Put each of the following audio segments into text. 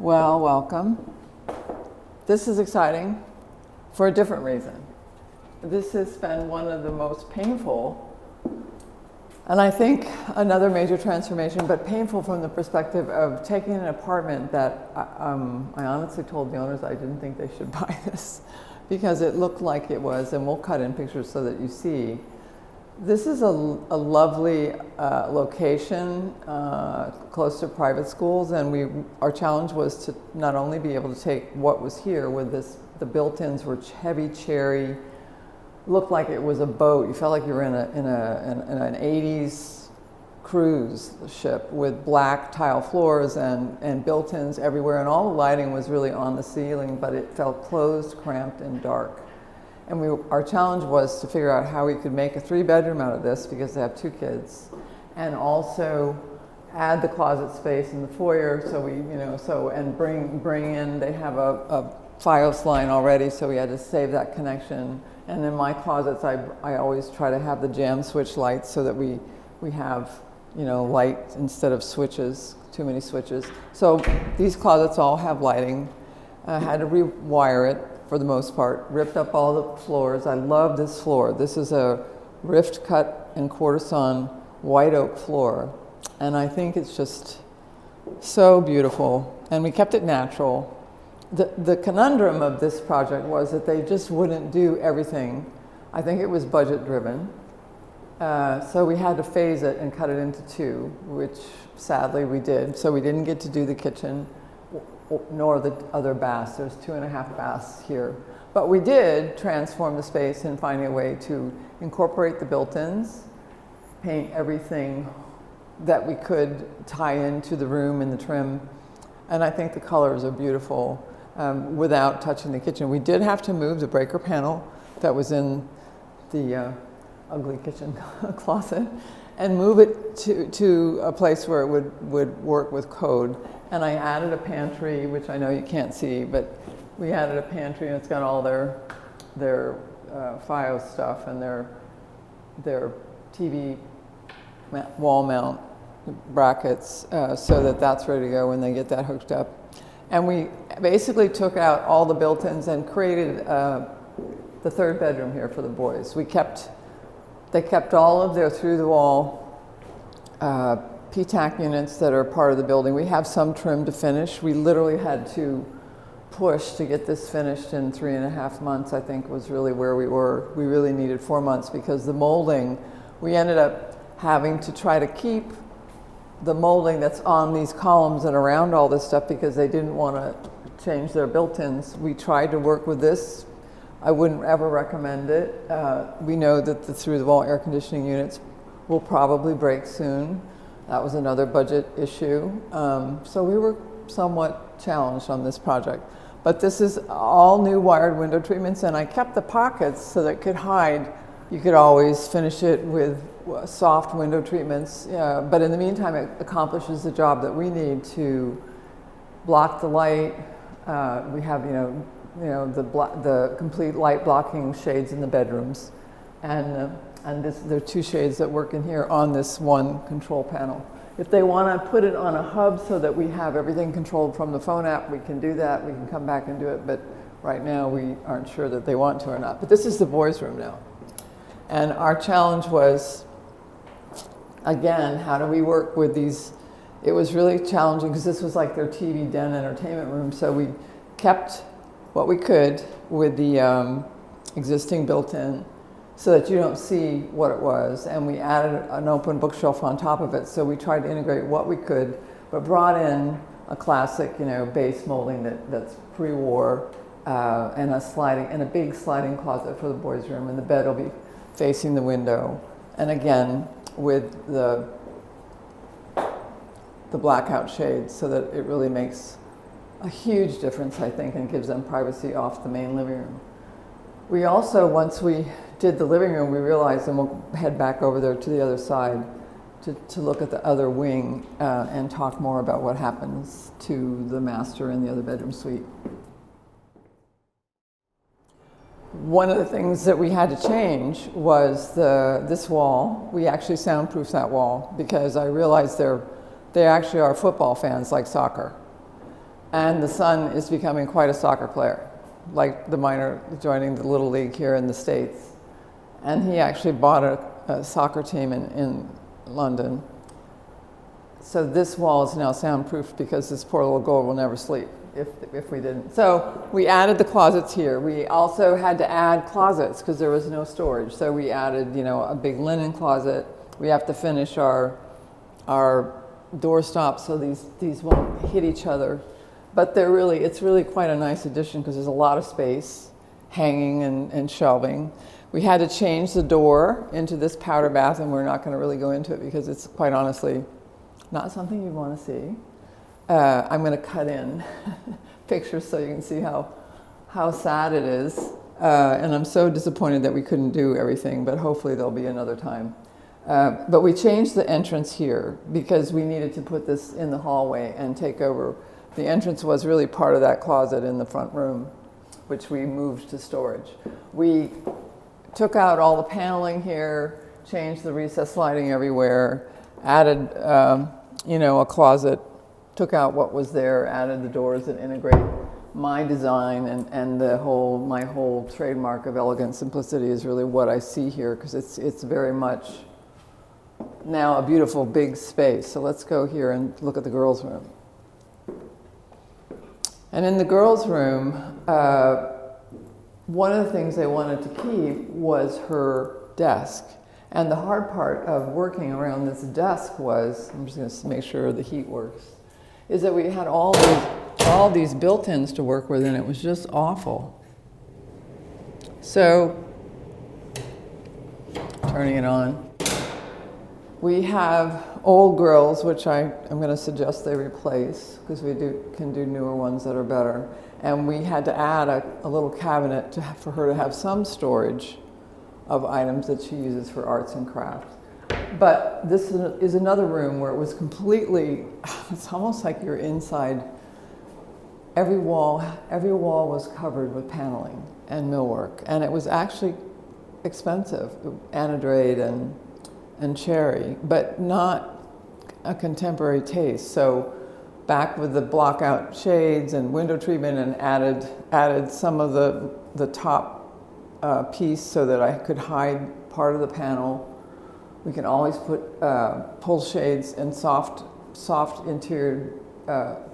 Well, welcome. This is exciting for a different reason. This has been one of the most painful, and I think another major transformation, but painful from the perspective of taking an apartment that I honestly told the owners I didn't think they should buy this because it looked like it was, and we'll cut in pictures so that you see. This is a lovely location close to private schools, and our challenge was to not only be able to take what was here with this, the built-ins were heavy cherry, looked like it was a boat. You felt like you were in an 80s cruise ship with black tile floors and built-ins everywhere, and all the lighting was really on the ceiling, but it felt closed, cramped, and dark. And our challenge was to figure out how we could make a 3-bedroom out of this because they have 2 kids, and also add the closet space in the foyer. So and bring in. They have a FiOS line already, so we had to save that connection. And in my closets, I always try to have the jam switch lights so that we have light instead of switches, too many switches. So these closets all have lighting. I had to rewire it. For the most part, ripped up all the floors. I love this floor. This is a rift cut and quarter sawn white oak floor, and I think it's just so beautiful. And we kept it natural. The conundrum of this project was that they just wouldn't do everything. I think it was budget driven, so we had to phase it and cut it into 2, which sadly we did. So we didn't get to do the kitchen nor the other baths. There's 2.5 baths here. But we did transform the space and find a way to incorporate the built-ins, paint everything that we could tie into the room and the trim. And I think the colors are beautiful without touching the kitchen. We did have to move the breaker panel that was in the ugly kitchen closet and move it to a place where it would work with code. And I added a pantry, which I know you can't see, but we added a pantry, and it's got all their FiOS stuff and their TV wall mount brackets, so that's ready to go when they get that hooked up. And we basically took out all the built-ins and created the 3rd bedroom here for the boys. They kept all of their through-the-wall P-TAC units that are part of the building. We have some trim to finish. We literally had to push to get this finished in 3.5 months, I think was really where we were. We really needed 4 months because the molding, we ended up having to try to keep the molding that's on these columns and around all this stuff because they didn't want to change their built-ins. We tried to work with this. I wouldn't ever recommend it. We know that the through-the-wall air conditioning units will probably break soon. That was another budget issue. So we were somewhat challenged on this project. But this is all new wired window treatments, and I kept the pockets so that it could hide. You could always finish it with soft window treatments, but in the meantime, it accomplishes the job that we need to block the light. We have, the complete light blocking shades in the bedrooms, and there are 2 shades that work in here on this one control panel. If they want to put it on a hub so that we have everything controlled from the phone app, we can do that. We can come back and do it, but right now we aren't sure that they want to or not. But this is the boys' room now. And our challenge was, again, how do we work with these? It was really challenging because this was like their TV den entertainment room, so we kept what we could with the existing built-in, so that you don't see what it was, and we added an open bookshelf on top of it. So we tried to integrate what we could, but brought in a classic, base molding that's Prewar, and a big sliding closet for the boys' room, and the bed will be facing the window. And again, with the blackout shades, so that it really makes a huge difference, I think, and gives them privacy off the main living room. We also, once we did the living room, we realized, and we'll head back over there to the other side to look at the other wing and talk more about what happens to the master in the other bedroom suite. One of the things that we had to change was this wall. We actually soundproofed that wall because I realized they actually are football fans like soccer. And the son is becoming quite a soccer player, like the minor joining the Little League here in the States. And he actually bought a soccer team in London. So this wall is now soundproof because this poor little girl will never sleep if we didn't. So we added the closets here. We also had to add closets because there was no storage. So we added, a big linen closet. We have to finish our door stops so these won't hit each other. But it's really quite a nice addition because there's a lot of space, hanging and shelving. We had to change the door into this powder bath, and we're not going to really go into it because it's quite honestly not something you want to see. I'm going to cut in pictures so you can see how sad it is. And I'm so disappointed that we couldn't do everything, but hopefully there'll be another time. But we changed the entrance here because we needed to put this in the hallway and take over. The entrance was really part of that closet in the front room, which we moved to storage. We took out all the paneling here, changed the recessed lighting everywhere, added, a closet, took out what was there, added the doors that integrate my design and my whole trademark of elegant simplicity is really what I see here because it's very much now a beautiful big space. So let's go here and look at the girls' room. And in the girls' room, one of the things they wanted to keep was her desk. And the hard part of working around this desk was, I'm just going to make sure the heat works, is that we had all these built-ins to work with, and it was just awful. So, turning it on. We have old grills, which I'm going to suggest they replace, because we can do newer ones that are better. And we had to add a little cabinet for her to have some storage of items that she uses for arts and crafts. But this is another room where it was completely, it's almost like you're inside. Every wall was covered with paneling and millwork. And it was actually expensive, anodride and cherry, but not a contemporary taste. So back with the block out shades and window treatment, and added some of the top piece so that I could hide part of the panel. We can always put pull shades and soft interior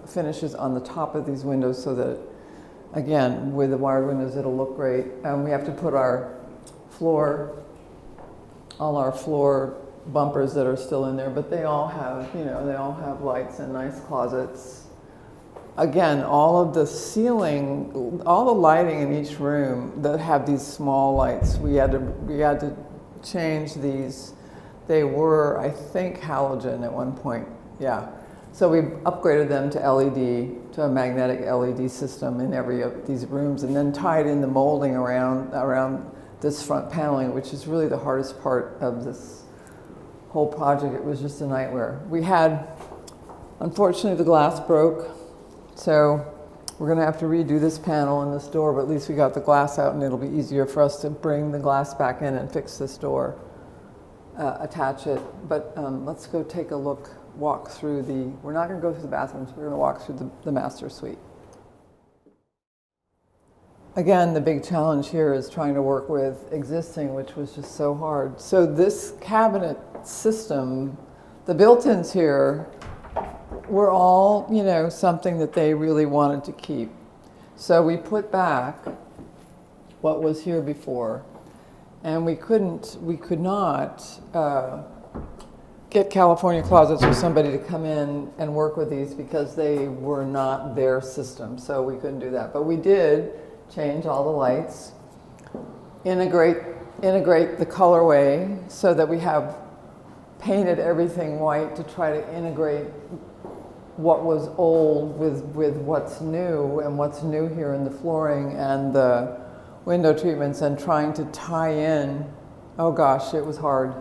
finishes on the top of these windows so that, again, with the wired windows, it'll look great. We have to put all our floor bumpers that are still in there, but they all have lights and nice closets. Again, all of the ceiling, all the lighting in each room that have these small lights, we had to change these. They were, I think, halogen at one point. Yeah. So we upgraded them to LED, to a magnetic LED system in every of these rooms, and then tied in the molding around this front paneling, which is really the hardest part of this whole project. It was just a nightmare. Unfortunately, the glass broke, so we're going to have to redo this panel and this door, but at least we got the glass out, and it'll be easier for us to bring the glass back in and fix this door, attach it. But let's go take a look, walk through we're not going to go through the bathrooms, we're going to walk through the master suite. Again, the big challenge here is trying to work with existing, which was just so hard. So this cabinet system, the built-ins here were all, something that they really wanted to keep. So we put back what was here before, and we could not get California Closets or somebody to come in and work with these because they were not their system. So we couldn't do that. But we did change all the lights, integrate the colorway so that we have painted everything white to try to integrate what was old with what's new, and what's new here in the flooring and the window treatments, and trying to tie in. Oh gosh, it was hard.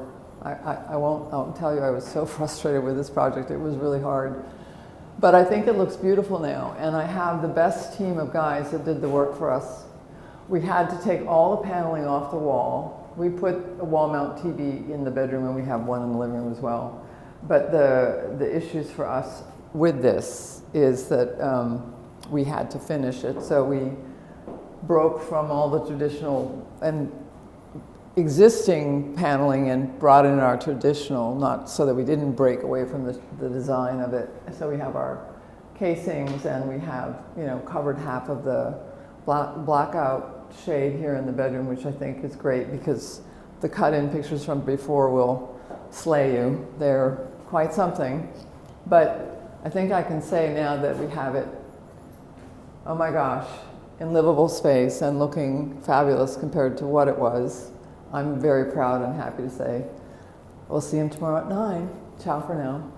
I won't tell you, I was so frustrated with this project. It was really hard. But I think it looks beautiful now, and I have the best team of guys that did the work for us. We had to take all the paneling off the wall. We put a wall mount TV in the bedroom, and we have one in the living room as well. But the issues for us with this is that we had to finish it. So we broke from all the traditional and existing paneling and brought in our traditional, not so that we didn't break away from the design of it. So we have our casings, and we have, covered half of the blackout shade here in the bedroom, which I think is great because the cut-in pictures from before will slay you. They're quite something. But I think I can say now that we have it, oh my gosh, in livable space and looking fabulous compared to what it was. I'm very proud and happy to say we'll see him tomorrow at 9. Ciao for now.